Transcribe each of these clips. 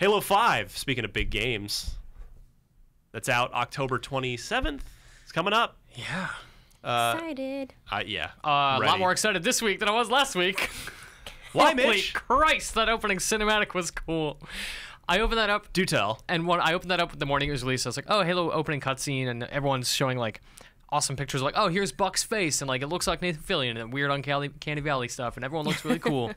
Halo 5, speaking of big games, that's out October 27th. It's coming up. Yeah. Excited. Yeah. A lot more excited this week than I was last week. Why, Holy Mitch? Christ, that opening cinematic was cool. I opened that up. Do tell. And when I opened that up the morning it was released, I was like, oh, Halo opening cutscene, and everyone's showing like awesome pictures like, oh, here's Buck's face, and like it looks like Nathan Fillion and weird Uncanny Valley stuff, and everyone looks really cool.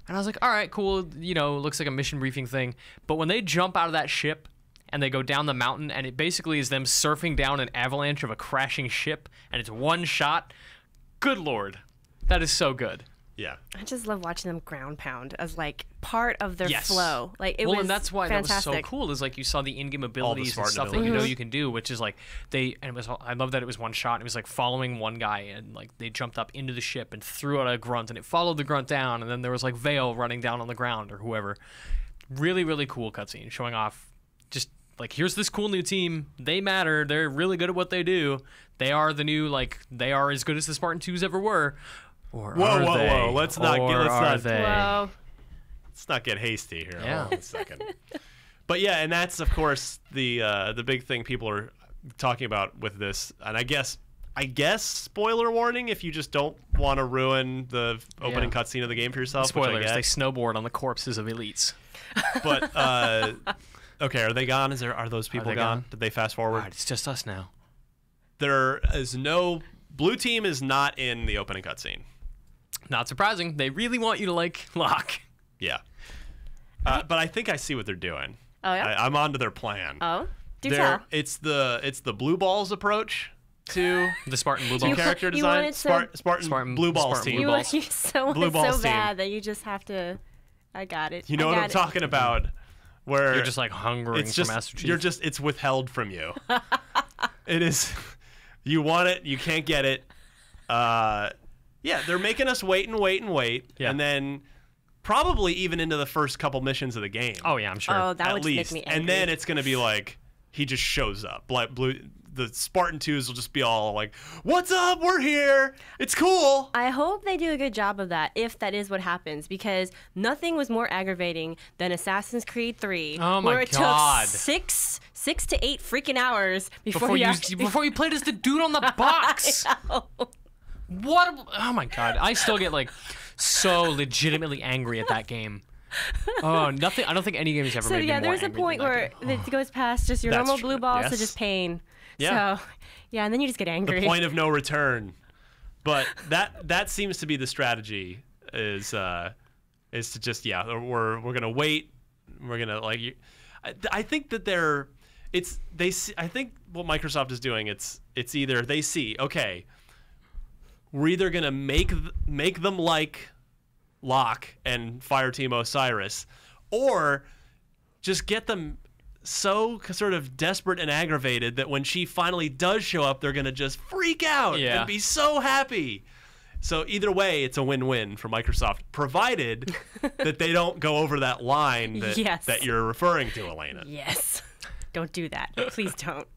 And I was like, all right, cool, you know, looks like a mission briefing thing. But when they jump out of that ship and they go down the mountain, and it basically is them surfing down an avalanche of a crashing ship, and it's one shot, good Lord, that is so good. Yeah. I just love watching them ground pound as like part of their Yes. flow. Like it was and that's why fantastic. that was so cool. Is like you saw the in-game abilities and smart stuff that abilities. you know you can do, which is like I love that it was one shot. And it was like following one guy, and like they jumped up into the ship and threw out a grunt, and it followed the grunt down, and then there was like Vale running down on the ground or whoever. Really, really cool cutscene showing off just like, here's this cool new team. They matter. They're really good at what they do. They are the new, like, they are as good as the Spartan 2s ever were. Or Whoa. Let's not get hasty here. Yeah. Hold on a second. But yeah, and that's of course the big thing people are talking about with this. And I guess spoiler warning if you just don't want to ruin the opening cutscene of the game for yourself. Spoilers, they snowboard on the corpses of elites. But okay, are they gone? Are those people gone? Did they fast forward? Right, it's just us now. There is no blue team is not in the opening cutscene. Not surprising. They really want you to like Locke. Yeah. But I think I see what they're doing. Oh yeah. I'm onto their plan. Oh, do tell. It's the blue balls approach to The Spartan blue balls. character you design. wanted to- Spartan blue balls Spartan team. blue balls. You so Blue balls so team. bad that you just have to. I got it. You know what I'm talking about? Where You're just like hungering it's for just Master Chief. it's withheld from you. It is. You want it, you can't get it. Yeah, they're making us wait, Yeah. and then probably even into the first couple missions of the game. Oh yeah, I'm sure. Oh, that at would least, make me angry. and then it's gonna be like he just shows up. Like the Spartan 2s will just be all like, "What's up? We're here. It's cool." I hope they do a good job of that, if that is what happens, because nothing was more aggravating than Assassin's Creed 3, Oh my where it God. took six to 8 freaking hours before you played as the dude on the box. What? Oh my God! I still get like so legitimately angry at that game. Oh, nothing. I don't think any game has ever So made me yeah, more there's a angry point than that where game. it goes past just your That's normal true. blue balls to Yes. just pain. Yeah. So yeah, and then you just get angry. The point of no return. But that seems to be the strategy is to just we're gonna wait. We're gonna like. I think that I think what Microsoft is doing it's either they see, okay, we're either gonna make them like Locke and Fireteam Osiris, or just get them so sort of desperate and aggravated that when she finally does show up, they're gonna just freak out and be so happy. So either way, it's a win-win for Microsoft, provided that they don't go over that line that you're referring to, Elena. Yes. Don't do that. Please don't.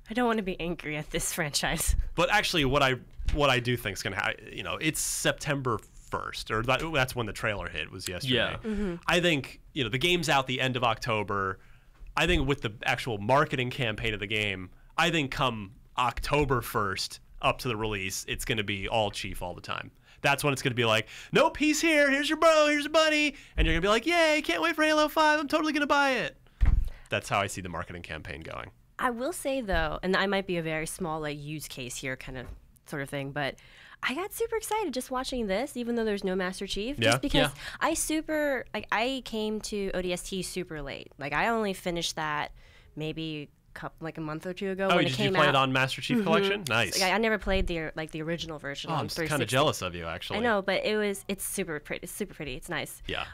I don't want to be angry at this franchise. But actually, what I do think is going to happen, it's September 1st, or that's when the trailer hit, was yesterday. Yeah. Mm-hmm. I think, the game's out the end of October. I think with the actual marketing campaign of the game, I think come October 1st up to the release, it's going to be all Chief all the time. That's when it's going to be like, nope, he's here. Here's your bro. Here's your buddy. And you're going to be like, yay, can't wait for Halo 5. I'm totally going to buy it. That's how I see the marketing campaign going. I will say, though, and I might be a very small use case here kind of sort of thing, but I got super excited just watching this, even though there's no Master Chief, just because I came to ODST super late. Like, I only finished that maybe a month or two ago when it came out. Did you play it on Master Chief Collection? Nice. I never played the original version. I'm kind of jealous of you, actually. I know, but it's super pretty. It's super pretty. It's nice. Yeah.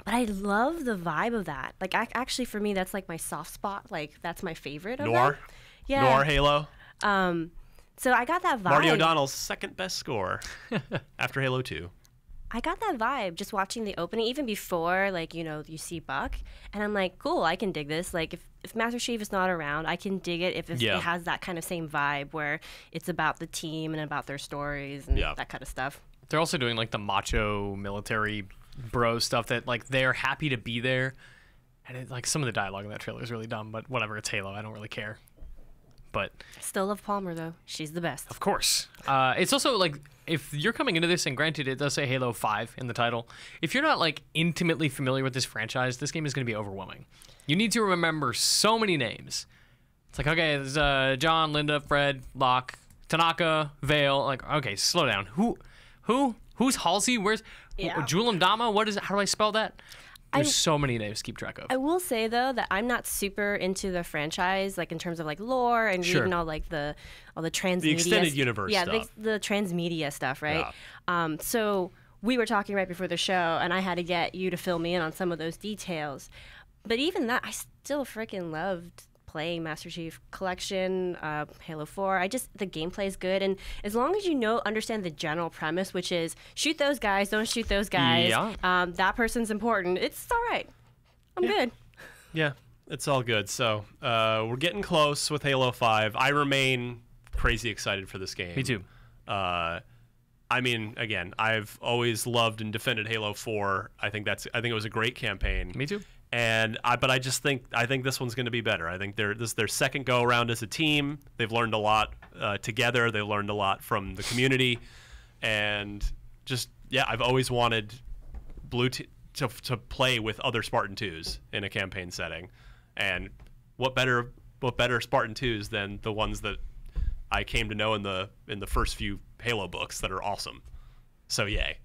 But I love the vibe of that. Like, actually, for me, that's like my soft spot. Like, that's my favorite of Noir? that. Yeah. Noir Halo? So I got that vibe. Marty O'Donnell's second best score after Halo 2. I got that vibe just watching the opening, even before, you see Buck. And I'm like, cool, I can dig this. Like, if Master Chief is not around, I can dig it if it has that kind of same vibe where it's about the team and about their stories and that kind of stuff. They're also doing, like, the macho military bro stuff that like they're happy to be there, and it, like some of the dialogue in that trailer is really dumb, but whatever, it's Halo, I don't really care. But still love Palmer though, she's the best. Of course. It's also like if you're coming into this, and granted it does say Halo 5 in the title, if you're not like intimately familiar with this franchise, this game is going to be overwhelming. You need to remember so many names. It's like, okay, there's John, Linda, Fred, Locke, Tanaka, Vale. Like, okay, slow down. Who's Halsey? Where's Julim Dama? What is it? How do I spell that? There's so many names to keep track of. I will say though that I'm not super into the franchise, like in terms of like lore and reading all like all the transmedia, the extended universe stuff. Yeah, the transmedia stuff, right? Yeah. So we were talking right before the show, and I had to get you to fill me in on some of those details. But even that, I still freaking loved playing Master Chief Collection, Halo 4. The gameplay is good, and as long as you understand the general premise, which is shoot those guys, don't shoot those guys. Yeah. That person's important. It's all right. I'm good. Yeah, it's all good. So we're getting close with Halo 5. I remain crazy excited for this game. Me too. I mean, again, I've always loved and defended Halo 4. I think it was a great campaign. Me too. But I think this one's going to be better. I think this is their second go around as a team. They've learned a lot together. They learned a lot from the community, and I've always wanted Blue to play with other Spartan 2s in a campaign setting, and what better Spartan 2s than the ones that I came to know in the first few Halo books that are awesome. So yay.